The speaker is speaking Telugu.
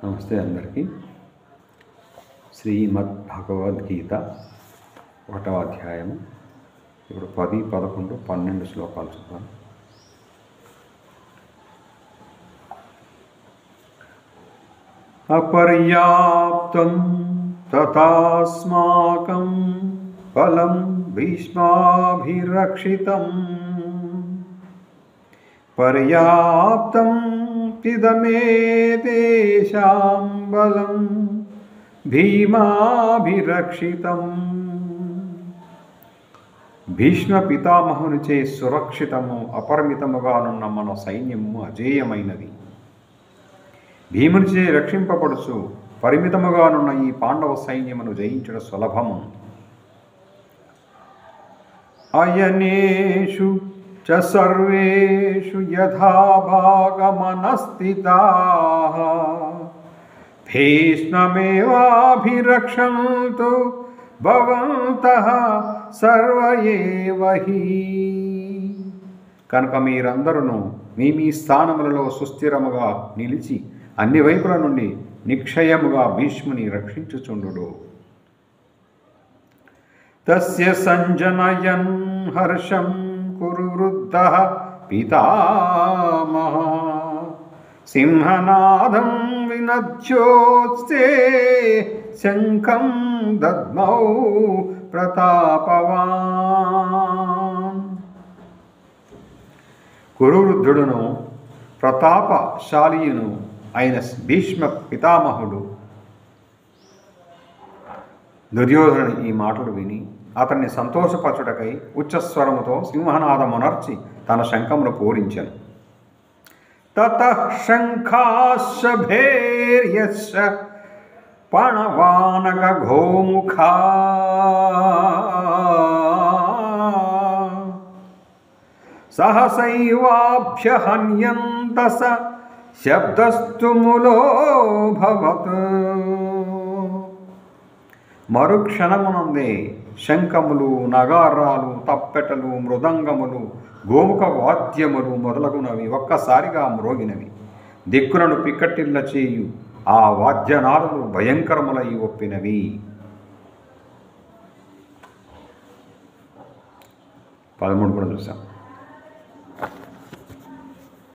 నమస్తే అందరికీ. శ్రీమద్ భగవద్గీత 1వ అధ్యాయము. ఇప్పుడు 10, 11, 12 శ్లోకాలు చూద్దాం. అపర్యాప్తం తథాస్మాకం బలం భీష్మాభిరక్షితం పర్యాప్తం తిదమే తేషాం బలం భీమాభిరక్షితం. భీష్మ పితామహునిచే సురక్షితము అపరిమితముగానున్న మన సైన్యము అజేయమైనది. భీమునిచే రక్షింపబడుచు పరిమితముగానున్న ఈ పాండవ సైన్యమును జయించడం సులభము. అయనేషు చ సర్వేషు యథా భాగమనస్థితాః భీష్మమేవాభిరక్షन्तు భవంతః సర్వ ఏవ హి. కనుక మీరందరూ మీ స్థానములలో సుస్థిరముగా నిలిచి అన్ని వైపుల నుండి నిక్షయముగా భీష్ముని రక్షించుచుండు. తస్య సంజనయన్ హర్షం కురు వృద్ధః పితామహ సింహనాదం వినద్యోత్స్తే శంఖం దద్మౌ ప్రతాపవాన్. కురువృద్ధుడును ప్రతాపశాలియును అయిన భీష్మ పితామహుడు దుర్యోధనుని ఈ మాటలు విని అతన్ని సంతోషపరచుటకై ఉచ్చస్వరముతో సింహనాదమునర్చి తన శంఖమును పూరించెను. తతః శంఖాశ్చ భేర్యశ్చ పణవానక గోముఖా సహసైవాభ్యహన్యంత స శబ్దస్తు ములోభవత్. మరుక్షణమునందే శంఖములు, నగారాలు, తప్పెటలు, మృదంగములు, గోముఖ వాద్యములు మొదలగునవి ఒక్కసారిగా మ్రోగినవి. దిక్కులను పిక్కటిల్ల చేయు ఆ వాద్యనాదములు భయంకరములై ఒప్పినవి. 13 కూడా చూసాం.